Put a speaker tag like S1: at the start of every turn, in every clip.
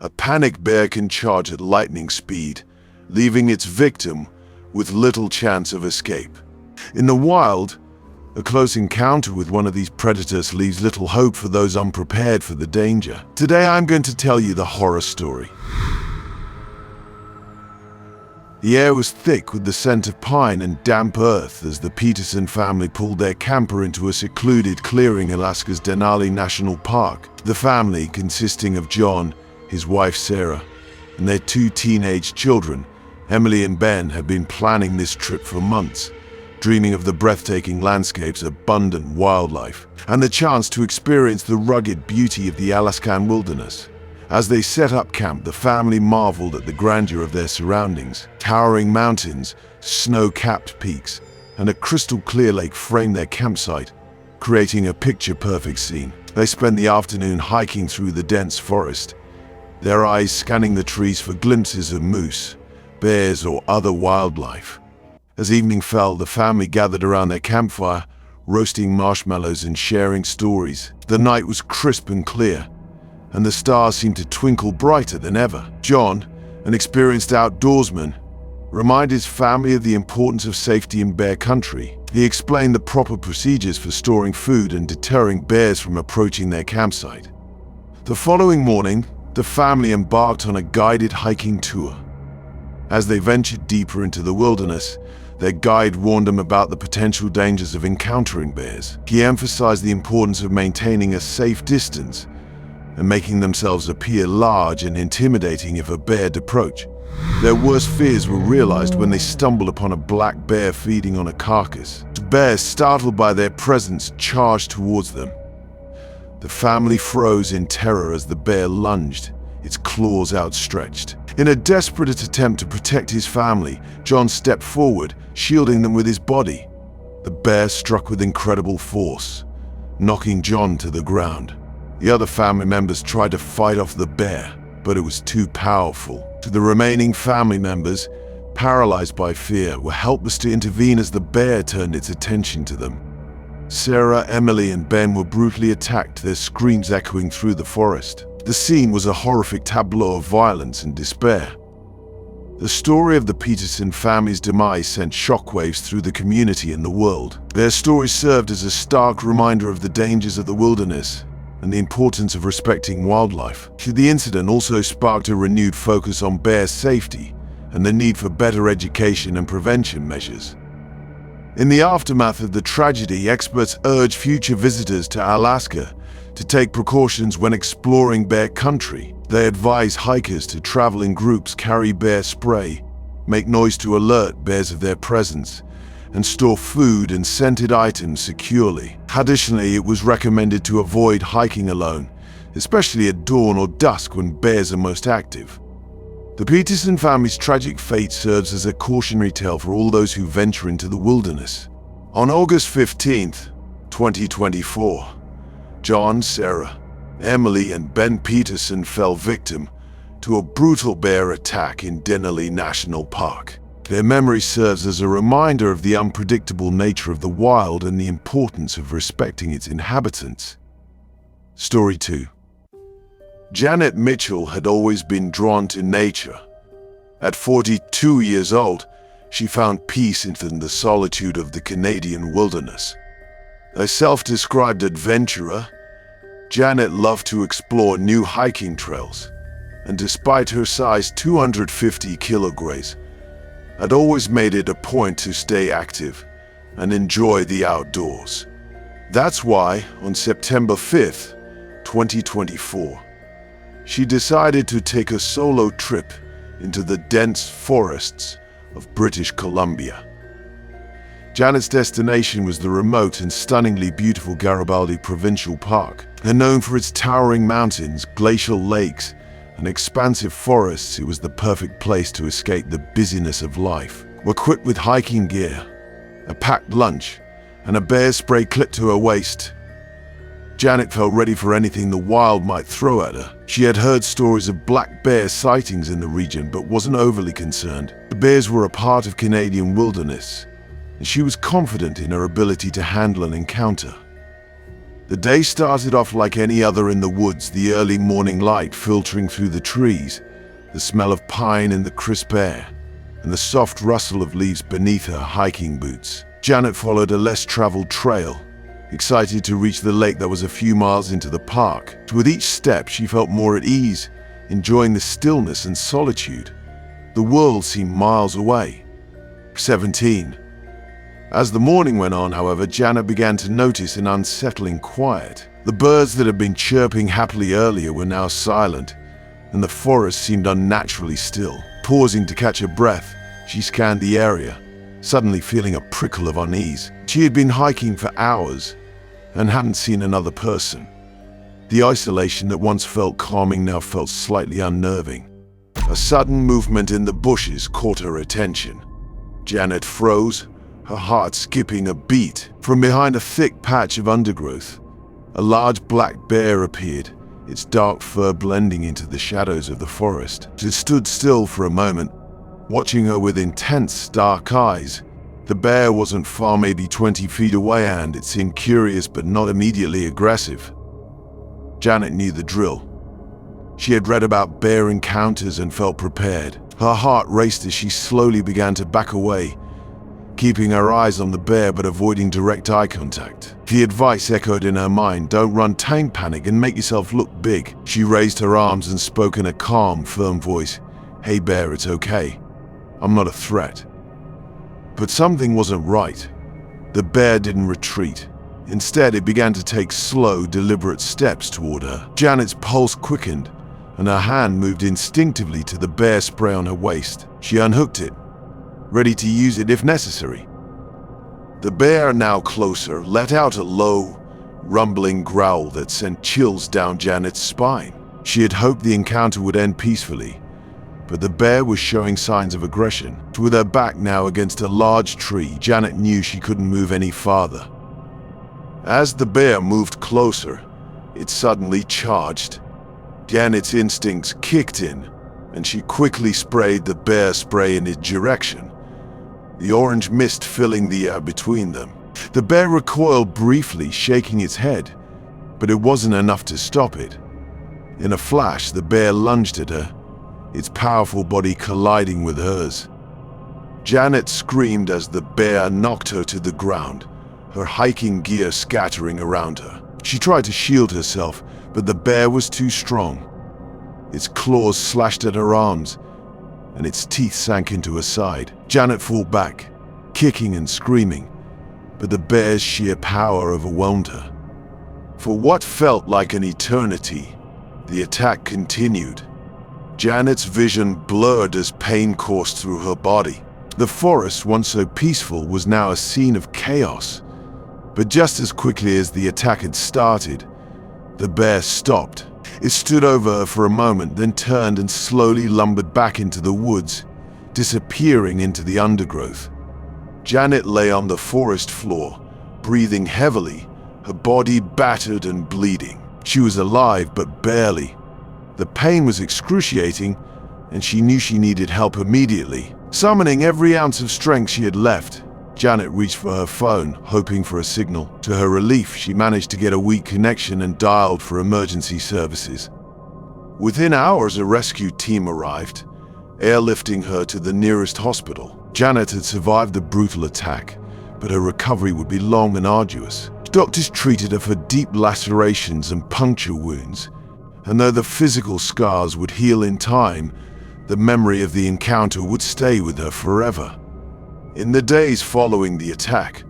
S1: A panicked bear can charge at lightning speed, leaving its victim with little chance of escape. In the wild, a close encounter with one of these predators leaves little hope for those unprepared for the danger. Today I'm going to tell you the horror story. The air was thick with the scent of pine and damp earth as the Peterson family pulled their camper into a secluded clearing in Alaska's Denali National Park. The family, consisting of John, his wife Sarah, and their 2 teenage children, Emily and Ben, had been planning this trip for months, dreaming of the breathtaking landscapes, abundant wildlife, and the chance to experience the rugged beauty of the Alaskan wilderness. As they set up camp, the family marveled at the grandeur of their surroundings. Towering mountains, snow-capped peaks, and a crystal-clear lake framed their campsite, creating a picture-perfect scene. They spent the afternoon hiking through the dense forest, their eyes scanning the trees for glimpses of moose, bears, or other wildlife. As evening fell, the family gathered around their campfire, roasting marshmallows and sharing stories. The night was crisp and clear, and the stars seemed to twinkle brighter than ever. John, an experienced outdoorsman, reminded his family of the importance of safety in bear country. He explained the proper procedures for storing food and deterring bears from approaching their campsite. The following morning, the family embarked on a guided hiking tour. As they ventured deeper into the wilderness, their guide warned them about the potential dangers of encountering bears. He emphasized the importance of maintaining a safe distance and making themselves appear large and intimidating if a bear did approach. Their worst fears were realized when they stumbled upon a black bear feeding on a carcass. The bear, startled by their presence, charged towards them. The family froze in terror as the bear lunged, its claws outstretched. In a desperate attempt to protect his family, John stepped forward, shielding them with his body. The bear struck with incredible force, knocking John to the ground. The other family members tried to fight off the bear, but it was too powerful. The remaining family members, paralyzed by fear, were helpless to intervene as the bear turned its attention to them. Sarah, Emily, and Ben were brutally attacked, their screams echoing through the forest. The scene was a horrific tableau of violence and despair. The story of the Peterson family's demise sent shockwaves through the community and the world. Their story served as a stark reminder of the dangers of the wilderness and the importance of respecting wildlife. The incident also sparked a renewed focus on bear safety and the need for better education and prevention measures. In the aftermath of the tragedy, experts urged future visitors to Alaska to take precautions when exploring bear country. They advise hikers to travel in groups, carry bear spray, make noise to alert bears of their presence, and store food and scented items securely. Additionally, it was recommended to avoid hiking alone, especially at dawn or dusk when bears are most active. The Peterson family's tragic fate serves as a cautionary tale for all those who venture into the wilderness. On August 15th, 2024, John, Sarah, Emily, and Ben Peterson fell victim to a brutal bear attack in Denali National Park. Their memory serves as a reminder of the unpredictable nature of the wild and the importance of respecting its inhabitants. Story 2. Janet Mitchell had always been drawn to nature. At 42 years old, she found peace in the solitude of the Canadian wilderness. A self-described adventurer, Janet loved to explore new hiking trails, and despite her size 250 kilograms, had always made it a point to stay active and enjoy the outdoors. That's why, on September 5th, 2024, she decided to take a solo trip into the dense forests of British Columbia. Janet's destination was the remote and stunningly beautiful Garibaldi Provincial Park. And known for its towering mountains, glacial lakes, and expansive forests, it was the perfect place to escape the busyness of life. Equipped with hiking gear, a packed lunch, and a bear spray clipped to her waist, Janet felt ready for anything the wild might throw at her. She had heard stories of black bear sightings in the region, but wasn't overly concerned. The bears were a part of Canadian wilderness, and she was confident in her ability to handle an encounter. The day started off like any other in the woods, the early morning light filtering through the trees, the smell of pine in the crisp air, and the soft rustle of leaves beneath her hiking boots. Janet followed a less traveled trail, excited to reach the lake that was a few miles into the park. With each step, she felt more at ease, enjoying the stillness and solitude. The world seemed miles away. 17. As the morning went on, however, Janet began to notice an unsettling quiet. The birds that had been chirping happily earlier were now silent, and the forest seemed unnaturally still. Pausing to catch her breath, she scanned the area, suddenly feeling a prickle of unease. She had been hiking for hours and hadn't seen another person. The isolation that once felt calming now felt slightly unnerving. A sudden movement in the bushes caught her attention. Janet froze, her heart skipping a beat. From behind a thick patch of undergrowth, a large black bear appeared, its dark fur blending into the shadows of the forest. It stood still for a moment, watching her with intense, dark eyes. The bear wasn't far, maybe 20 feet away, and it seemed curious but not immediately aggressive. Janet knew the drill. She had read about bear encounters and felt prepared. Her heart raced as she slowly began to back away, keeping her eyes on the bear but avoiding direct eye contact. The advice echoed in her mind: don't run, don't panic, and make yourself look big. She raised her arms and spoke in a calm, firm voice. "Hey bear, it's okay. I'm not a threat." But something wasn't right. The bear didn't retreat. Instead, it began to take slow, deliberate steps toward her. Janet's pulse quickened, and her hand moved instinctively to the bear spray on her waist. She unhooked it, ready to use it if necessary. The bear, now closer, let out a low, rumbling growl that sent chills down Janet's spine. She had hoped the encounter would end peacefully, but the bear was showing signs of aggression. With her back now against a large tree, Janet knew she couldn't move any farther. As the bear moved closer, it suddenly charged. Janet's instincts kicked in, and she quickly sprayed the bear spray in its direction, the orange mist filling the air between them. The bear recoiled briefly, shaking its head, but it wasn't enough to stop it. In a flash, the bear lunged at her, its powerful body colliding with hers. Janet screamed as the bear knocked her to the ground, her hiking gear scattering around her. She tried to shield herself, but the bear was too strong. Its claws slashed at her arms, and its teeth sank into her side. Janet fell back, kicking and screaming, but the bear's sheer power overwhelmed her. For what felt like an eternity, the attack continued. Janet's vision blurred as pain coursed through her body. The forest, once so peaceful, was now a scene of chaos. But just as quickly as the attack had started, the bear stopped. It stood over her for a moment, then turned and slowly lumbered back into the woods, disappearing into the undergrowth. Janet lay on the forest floor, breathing heavily, her body battered and bleeding. She was alive, but barely. The pain was excruciating, and she knew she needed help immediately. Summoning every ounce of strength she had left, Janet reached for her phone, hoping for a signal. To her relief, she managed to get a weak connection and dialed for emergency services. Within hours, a rescue team arrived, airlifting her to the nearest hospital. Janet had survived the brutal attack, but her recovery would be long and arduous. Doctors treated her for deep lacerations and puncture wounds, and though the physical scars would heal in time, the memory of the encounter would stay with her forever. In the days following the attack,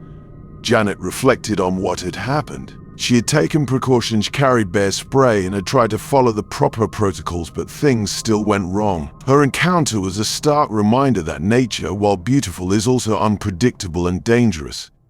S1: Janet reflected on what had happened. She had taken precautions, carried bear spray, and had tried to follow the proper protocols, but things still went wrong. Her encounter was a stark reminder that nature, while beautiful, is also unpredictable and dangerous.